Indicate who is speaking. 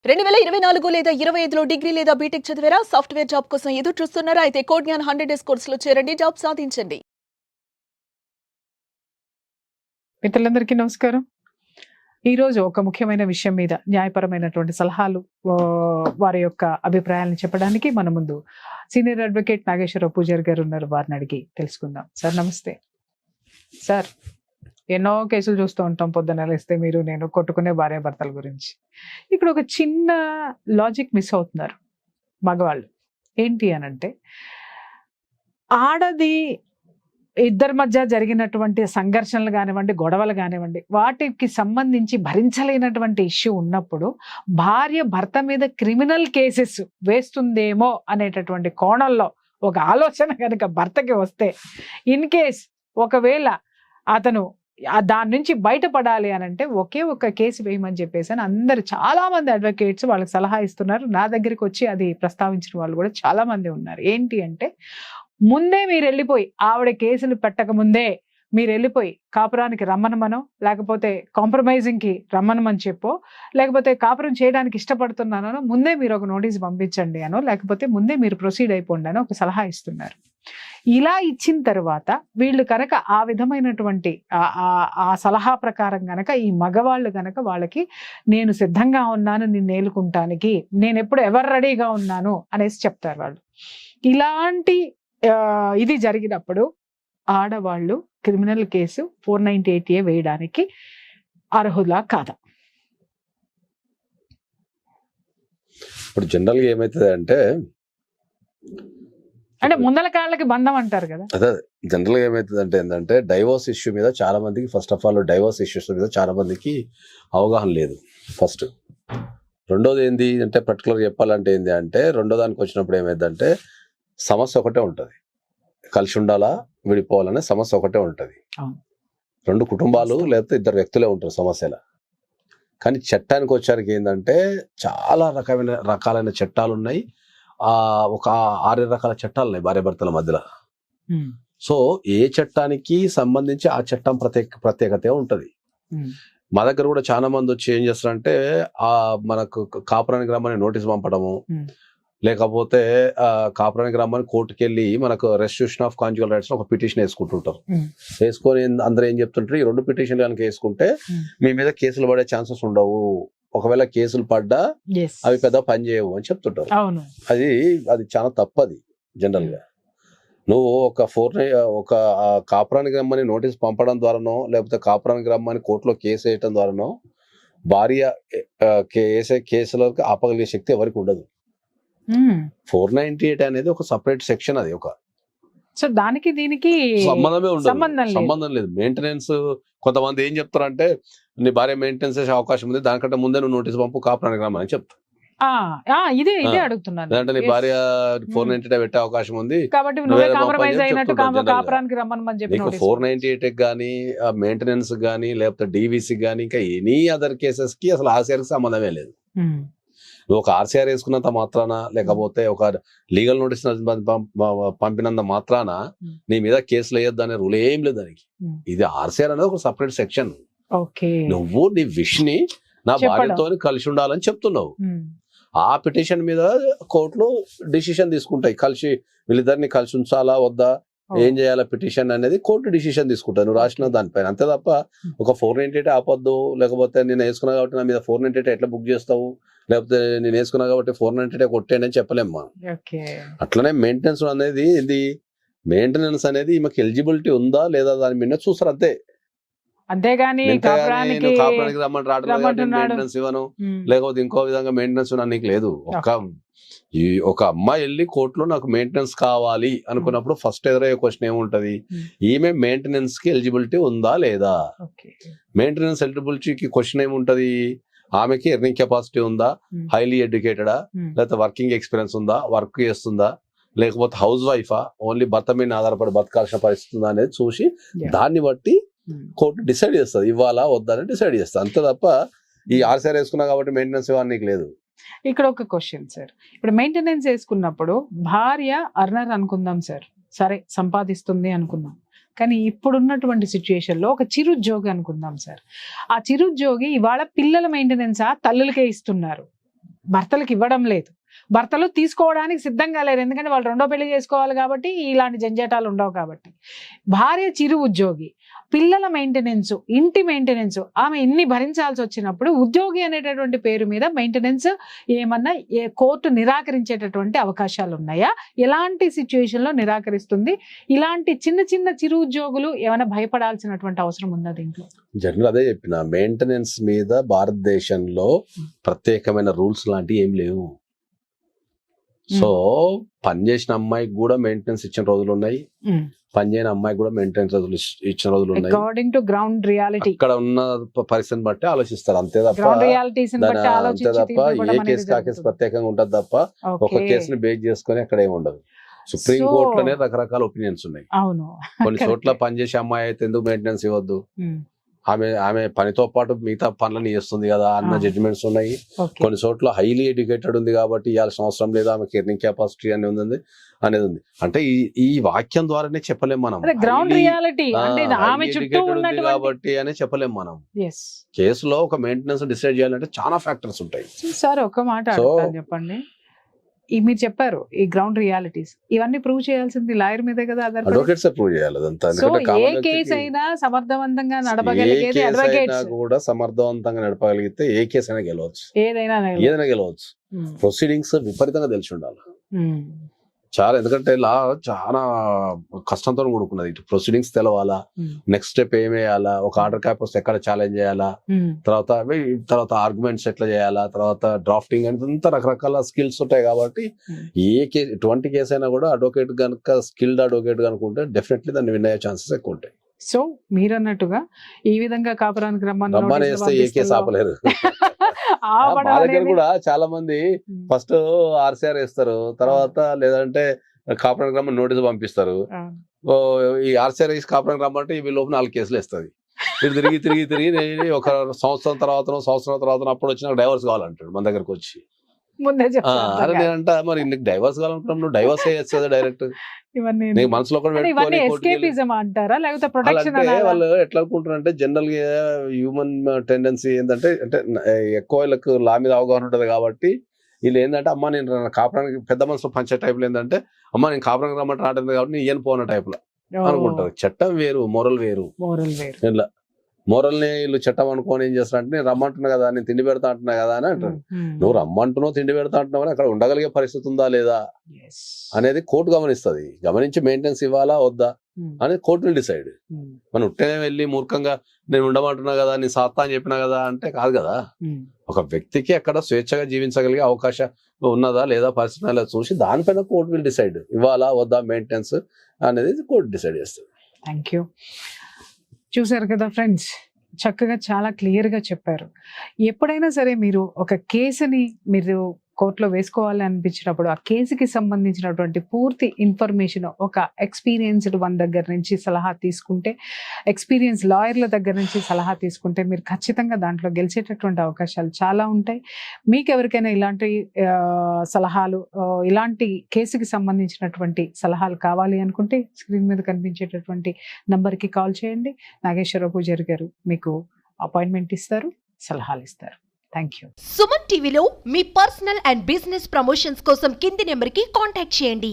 Speaker 1: 2024 లేదా 25లో డిగ్రీ లేదా బీటెక్ చదివారా? సాఫ్ట్‌వేర్ జాబ్ కోసం ఎదురు చూస్తున్నారా? అయితే కోడ్ జ్ఞాన్ 100 డేస్ కోర్సులో చేరండి. జాబ్ సాధించండి.
Speaker 2: మిత్రులందరికీ నమస్కారం. ఈరోజు ఒక ముఖ్యమైన విషయం మీద న్యాయపరమైనటువంటి సలహాలు వారి యొక్క అభిప్రాయాలను చెప్పడానికి మన ముందు సీనియర్ అడ్వకేట్ నాగేశ్వరరావు పూజారి గారు ఉన్నారు. వారిని అడిగి తెలుసుకుందాం. సార్ నమస్తే. సార్, ఎన్నో కేసులు చూస్తూ ఉంటాం. పొద్దున లేస్తే మీరు నేను కొట్టుకునే భార్యాభర్తల గురించి. ఇక్కడ ఒక చిన్న లాజిక్ మిస్ అవుతున్నారు మగవాళ్ళు. ఏంటి అనంటే, ఆడది ఇద్దరి మధ్య జరిగినటువంటి సంఘర్షణలు కానివ్వండి, గొడవలు కానివ్వండి, వాటికి సంబంధించి భరించలేనటువంటి ఇష్యూ ఉన్నప్పుడు భార్య భర్త మీద క్రిమినల్ కేసెస్ వేస్తుందేమో అనేటటువంటి కోణంలో ఒక ఆలోచన కనుక భర్తకి వస్తే, ఇన్ కేస్ ఒకవేళ అతను దాని నుంచి బయటపడాలి అని అంటే ఒకే ఒక కేసు వేయమని చెప్పేసి అని అందరు చాలా మంది అడ్వకేట్స్ వాళ్ళకి సలహా ఇస్తున్నారు. నా దగ్గరికి వచ్చి అది ప్రస్తావించిన వాళ్ళు కూడా చాలా మంది ఉన్నారు. ఏంటి అంటే, ముందే మీరు వెళ్ళిపోయి ఆవిడ కేసులు పెట్టక ముందే మీరు వెళ్ళిపోయి కాపురానికి రమ్మనమనో, లేకపోతే కాంప్రమైజింగ్కి రమ్మనమని చెప్పో, లేకపోతే కాపురం చేయడానికి ఇష్టపడుతున్నానో ముందే మీరు ఒక నోటీస్ పంపించండి అనో, లేకపోతే ముందే మీరు ప్రొసీడ్ అయిపోండి అనో ఒక సలహా ఇస్తున్నారు. ఇలా ఇచ్చిన తర్వాత వీళ్ళు కనుక ఆ విధమైనటువంటి ఆ సలహా ప్రకారం గనక ఈ మగవాళ్ళు గనక వాళ్ళకి నేను సిద్ధంగా ఉన్నాను నిన్ను ఏలుకుంటానికి, నేను ఎప్పుడు ఎవరు రెడీగా ఉన్నాను అనేసి చెప్తారు వాళ్ళు. ఇలాంటి ఇది జరిగినప్పుడు ఆడవాళ్ళు క్రిమినల్ కేసు 498A వేయడానికి అర్హులా కాదా?
Speaker 3: ఇప్పుడు జనరల్గా ఏమవుతుంది అంటే
Speaker 2: ముందల కాళ్ళకి బంధం అంటారు కదా.
Speaker 3: అదే జనరల్గా ఏమవుతుంది అంటే ఏంటంటే, డైవోర్స్ ఇష్యూ మీద చాలా మందికి, first of all divorce issues మీద చాలా మందికి అవగాహన లేదు. ఫస్ట్ రెండోది ఏంది అంటే, పర్టికులర్ చెప్పాలంటే ఏంది అంటే, రెండో దానికి వచ్చినప్పుడు ఏమైందంటే సమస్య ఒకటే ఉంటుంది. కలిసి ఉండాలా విడిపోవాలనే సమస్య ఒకటే ఉంటుంది. రెండు కుటుంబాలు లేకపోతే ఇద్దరు వ్యక్తులే ఉంటారు సమస్యల. కానీ చట్టానికి వచ్చారికి ఏంటంటే చాలా రకాలైన చట్టాలు ఉన్నాయి. ఒక 6 రకాల చట్టాలు ఉన్నాయి భార్యాభర్తల మధ్యలో. సో ఏ చట్టానికి సంబంధించి ఆ చట్టం ప్రత్యేకత ఉంటుంది. మా దగ్గర కూడా చాలా మంది వచ్చి ఏం చేస్తారంటే, మనకు కాపురానికి రమ్మని నోటీస్ పంపడము, లేకపోతే కాపురానికి రమ్మని కోర్టుకి వెళ్ళి మనకు రెస్టిట్యూషన్ ఆఫ్ కాంజుగల్ రైట్స్ ఒక పిటిషన్ వేసుకుంటుంటారు. వేసుకొని అందరూ ఏం చెప్తుంటారు, ఈ 2 పిటిషన్లు కనుక వేసుకుంటే మీ మీద కేసులు పడే ఛాన్సెస్ ఉండవు, ఒకవేళ కేసులు పడ్డా అవి పెద్ద పని చేయవు అని చెప్తుంటారు. అది చాలా తప్పది. జనరల్ గా నువ్వు ఒక కాపురానికి రమ్మని నోటీస్ పంపడం ద్వారానో, లేకపోతే కాపురానికి రమ్మని కోర్టులో కేసు వేయటం ద్వారానో భార్య వేసే కేసులకు ఆపగలిగే శక్తి ఎవరికి ఉండదు. 498 అనేది ఒక సపరేట్ సెక్షన్. అది ఒక
Speaker 2: దానికి దీనికి
Speaker 3: సంబంధమే ఉండదు, సంబంధం లేదు. మెయింటెనెన్స్ కొంతమంది ఏం చెప్తారంటే, నీ భార్య మెయింటెనెన్స్ చేసే అవకాశం ఉంది, దానికంటే ముందే నువ్వు నోటీస్ పంపు కాపురానికి రమ్మని చెప్తా.
Speaker 2: ఇదే అడుగుతున్నాను.
Speaker 3: అంటే నీ భార్య 498 పెట్టే అవకాశం ఉంది
Speaker 2: కాబట్టి
Speaker 3: 498 గానీ, మెయింటెనెన్స్ గానీ, లేకపోతే డీవీసీ గానీ, ఇంకా ఎనీ అదర్ కేసెస్ కి అసలు ఆర్సీఆర్ కి సంబంధమే లేదు. నువ్వు ఒక ఆర్సీఆర్ వేసుకున్నంత మాత్రాన, లేకపోతే ఒక లీగల్ నోటీస్ పంపినంత మాత్రాన నీ మీద కేసులు వేయొద్దు అనే రూల్ ఏం లేదు దానికి. ఇది ఆర్సీఆర్ అనేది ఒక సపరేట్ సెక్షన్. నువ్వు నీ విష్ ని నా భార్యతో కలిసి ఉండాలని చెప్తున్నావు. ఆ పిటిషన్ మీద కోర్టులో డిసిషన్ తీసుకుంటాయి. వీళ్ళిద్దరిని కలిసి ఉంచాలా వద్దా, ఏం చేయాలా పిటిషన్ అనేది కోర్టు డిసిషన్ తీసుకుంటాను నువ్వు రాసిన దానిపైన. అంతే తప్ప ఒక 498 ఆపొద్దు, లేకపోతే నేను వేసుకున్నా కాబట్టి నా మీద 498 ఎట్లా బుక్ చేస్తావు, లేకపోతే నేను వేసుకున్నా కాబట్టి 498 కొట్టేయండి అని చెప్పలేమ్మా. అట్లనే మెయింటెనెన్స్ అనేది ఈమెకి ఎలిజిబిలిటీ ఉందా లేదా దాని మీద చూస్తారు అంతే.
Speaker 2: అంతేగాని
Speaker 3: కాపురానికి రమ్మని మెయింటెనెన్స్ ఇవ్వను, లేకపోతే ఇంకో విధంగా మెయింటెనెన్స్ నీకు లేదు. ఒక అమ్మాయి వెళ్ళి కోర్టులో నాకు మెయింటెనెన్స్ కావాలి అనుకున్నప్పుడు ఫస్ట్ ఎదురయ్యే క్వశ్చన్ ఏముంటది, ఈమె మెయింటెనెన్స్ కి ఎలిజిబిలిటీ ఉందా లేదా. మెయింటెనెన్స్ ఎలిజిబిలిటీకి క్వశ్చన్ ఏముంటది, ఆమెకి ఎర్నింగ్ కెపాసిటీ ఉందా, హైలీ ఎడ్యుకేటెడా, లేకపోతే వర్కింగ్ ఎక్స్పీరియన్స్ ఉందా, వర్క్ చేస్తుందా, లేకపోతే హౌస్ వైఫా, ఓన్లీ భర్త మీద ఆధారపడి బతకాల్సిన పరిస్థితి ఉందా అనేది చూసి దాన్ని బట్టి కోర్టు డిసైడ్ చేస్తుంది, ఇవ్వాలా వద్దా అని డిసైడ్ చేస్తుంది. అంతే తప్ప ఈ ఆర్సీఆర్ వేసుకున్నా కాబట్టి మెయింటెనెన్స్ ఇవ్వాలి నీకు లేదు.
Speaker 2: ఇక్కడ ఒక క్వశ్చన్ సార్, ఇప్పుడు మెయింటెనెన్స్ వేసుకున్నప్పుడు భార్య అర్నర్ అనుకుందాం సార్, సరే సంపాదిస్తుంది అనుకుందాం, కానీ ఇప్పుడున్నటువంటి సిచ్యుయేషన్లో ఒక చిరుద్యోగి అనుకుందాం సార్, ఆ చిరుద్యోగి ఇవాళ పిల్లల మెయింటెనెన్స్ తల్లులకే ఇస్తున్నారు. భర్తలకు ఇవ్వడం లేదు, భర్తలు తీసుకోవడానికి సిద్ధంగా లేరు, ఎందుకంటే వాళ్ళు రెండో పెళ్లి చేసుకోవాలి కాబట్టి ఇలాంటి జంజాటాలు ఉండవు కాబట్టి. భార్య చిరు ఉద్యోగి, పిల్లల మెయింటెనెన్స్, ఇంటి మెయింటెనెన్స్, ఆమె ఇన్ని భరించాల్సి వచ్చినప్పుడు ఉద్యోగి అనేటటువంటి పేరు మీద మెయింటెనెన్స్ ఏమన్నా కోర్టు నిరాకరించేటటువంటి అవకాశాలు ఉన్నాయా? ఎలాంటి సిచ్యువేషన్ లో నిరాకరిస్తుంది? ఇలాంటి చిన్న చిన్న చిరు ఉద్యోగులు ఏమైనా భయపడాల్సినటువంటి అవసరం ఉందా దీంట్లో?
Speaker 3: జనరల్ అదే చెప్పిన, మెయింటెనెన్స్ మీద భారతదేశంలో ప్రత్యేకమైన రూల్స్ లాంటివి ఏం లేవు. సో పని చేసిన అమ్మాయికి కూడా మెయింటెనెన్స్ ఇచ్చిన రోజులు ఉన్నాయి, పని చేయని అమ్మాయికి కూడా మెయింటెనెన్స్ రోజులు ఇచ్చిన రోజులు ఉన్నాయి.
Speaker 2: అకార్డింగ్ టు గ్రౌండ్ రియాలిటీ,
Speaker 3: అక్కడ ఉన్న పరిస్థితిని బట్టి ఆలోచిస్తారు, అంతే తప్ప
Speaker 2: గ్రౌండ్ రియాలిటీస్
Speaker 3: అంతే తప్ప ఏ కేసు కా కేసు ప్రత్యేకంగా ఉంటది తప్ప ఒక కేసుని బేస్ చేసుకుని అక్కడ ఏమి ఉండదు. సుప్రీం కోర్టులోనే రకరకాల ఒపీనియన్స్ ఉన్నాయి.
Speaker 2: అవును,
Speaker 3: కొన్ని చోట్ల పనిచేసే అమ్మాయి అయితే ఎందుకు మెయింటెనెన్స్ ఇవ్వద్దు, ఆమె పనితో పాటు మిగతా పనులను చేస్తుంది కదా అన్న జడ్జిమెంట్స్ ఉన్నాయి. కొన్ని చోట్ల హైలీ ఎడ్యుకేటెడ్ ఉంది కాబట్టి ఇవ్వాల్సిన అవసరం లేదు, ఆమెకి ఎర్నింగ్ కెపాసిటీ అనేది ఉంది. అంటే ఈ వాక్యం ద్వారానే చెప్పలేం మనం,
Speaker 2: గ్రౌండ్ రియాలిటీ ఆమె చుట్టూ
Speaker 3: ఉంది కాబట్టి అనే చెప్పలేం మనం. కేసులో ఒక మెయింటెనెన్స్ డిసైడ్ చేయాలంటే చాలా ఫ్యాక్టర్స్ ఉంటాయి.
Speaker 2: సార్ ఒక మాట అడుగుతాను, చెప్పండి. మీరు చెప్పారు ఈ గ్రౌండ్ రియాలిటీస్, ఇవన్నీ ప్రూవ్ చేయాల్సింది లాయర్ మీదే కదా,
Speaker 3: అడ్వకేట్స్ ప్రూవ్ చేయాలి అదంతా.
Speaker 2: ఏ కేసు అయినా సమర్థవంతంగా నడపగలిగేది అడ్వకేట్స్
Speaker 3: కూడా, సమర్థవంతంగా నడపగలిగితే ఏ కేసు అయినా గెలవచ్చు, ఏదైనా గెలవచ్చు. ప్రొసీడింగ్స్ విపరీతంగా తెలిసి ఉండాలి చాలా, ఎందుకంటే లా చాలా కష్టంతో కూడుకున్నది. ఇటు ప్రొసీడింగ్స్ తెలవాలా, నెక్స్ట్ స్టెప్ ఏం వేయాలా, ఒక ఆర్డర్ కాపీ వస్తే ఎక్కడ ఛాలెంజ్ చేయాలా, తర్వాత ఆర్గ్యుమెంట్స్ ఎట్లా చేయాలా, తర్వాత డ్రాఫ్టింగ్ అంతా రకరకాల స్కిల్స్ ఉంటాయి. కాబట్టి ఎటువంటి కేసు అయినా కూడా అడ్వకేట్ కనుక స్కిల్డ్ అడ్వకేట్ కనుక ఉంటే డెఫినెట్లీ దాన్ని విన్ అయ్యే ఛాన్సెస్ ఎక్కువ ఉంటాయి.
Speaker 2: సో మీరు అన్నట్టుగా ఈ విధంగా కాపురానికి
Speaker 3: రమ్మని వేస్తే ఏ కేసు ఆపలేరు. మా దగ్గర కూడా చాలా మంది ఫస్ట్ ఆర్సీఆర్ వేస్తారు, తర్వాత లేదంటే కాపురానికి రమ్మని నోటీసు పంపిస్తారు. ఈ ఆర్సీఆర్ వేసి కాపురానికి రమ్మంటే ఈ లోపు 4 కేసులు వేస్తుంది. ఇటు తిరిగి ఒక సంవత్సరం తర్వాత అప్పుడు వచ్చిన డైవర్స్ కావాలంటాడు మన దగ్గరకు వచ్చి. అరే నేనంట మరి నీకు డైవర్స్ కావాలనుకున్నాం, నువ్వు డైవర్స్ అయ్యచ్చు కదా డైరెక్ట్. మనసులో వాళ్ళు ఎట్లా అనుకుంటారంటే, జనరల్ గా హ్యూమన్ టెండెన్సీ ఏంటంటే, ఎక్కువ వీళ్ళకి లా మీద అవగాహన ఉంటది కాబట్టి వీళ్ళు ఏంటంటే, అమ్మ నేను కాపురానికి పెద్ద మనసులో పంచే టైపులు ఏంటంటే, అమ్మ నేను కాపురానికి రమ్మంటే రావట్లేదు కాబట్టి నేను ఈయన పోన టైప్ లో అనుకుంటారు. చట్టం వేరు, మోరల్ వేరు. ఇట్లా మోరల్ని వీళ్ళు చట్టం అనుకోని ఏం చేస్తారంటే, నేను రమ్మంటున్నా కదా, నేను తిండి పెడతా అంటున్నా కదా అని అంటారు. నువ్వు రమ్మంటున్నావు, తిండి పెడతా అంటున్నావు అని అక్కడ ఉండగలిగే పరిస్థితి ఉందా లేదా అనేది కోర్టు గమనిస్తుంది. గమనించి మెయింటెనెన్స్ ఇవ్వాలా వద్దా అనేది కోర్టు విల్ డిసైడ్. మనం ఉట్టనే వెళ్ళి మూర్ఖంగా నేను ఉండమంటున్నా కదా, నేను సాత్తా అని చెప్పినా కదా అంటే కాదు కదా. ఒక వ్యక్తికి అక్కడ స్వేచ్ఛగా జీవించగలిగే అవకాశం ఉన్నదా లేదా పరిస్థితి చూసి దానిపైన కోర్టు విల్ డిసైడ్ ఇవ్వాలా వద్దా మెయింటెనెన్స్ అనేది కోర్టు డిసైడ్ చేస్తుంది.
Speaker 2: Thank you. చూసారు కదా ఫ్రెండ్స్, చక్కగా చాలా క్లియర్గా చెప్పారు. ఎప్పుడైనా సరే మీరు ఒక కేసుని మీరు కోర్టులో వేసుకోవాలి అనిపించినప్పుడు ఆ కేసుకి సంబంధించినటువంటి పూర్తి ఇన్ఫర్మేషన్ ఒక ఎక్స్పీరియన్స్డ్ వన్ దగ్గర నుంచి సలహా తీసుకుంటే, ఎక్స్పీరియన్స్ లాయర్ల దగ్గర నుంచి సలహా తీసుకుంటే మీరు ఖచ్చితంగా దాంట్లో గెలిచేటటువంటి అవకాశాలు చాలా ఉంటాయి. మీకు ఎవరికైనా ఇలాంటి సలహాలు, ఇలాంటి కేసుకి సంబంధించినటువంటి సలహాలు కావాలి అనుకుంటే స్క్రీన్ మీద కనిపించేటటువంటి నంబర్కి కాల్ చేయండి. నాగేశ్వరరావు పూజారి గారు మీకు అపాయింట్మెంట్ ఇస్తారు, సలహాలు ఇస్తారు. Thank you.
Speaker 4: సుమన్ టీవీలో మీ పర్సనల్ అండ్ బిజినెస్ ప్రమోషన్స్ కోసం కింది నెంబర్కి కాంటాక్ట్ చేయండి.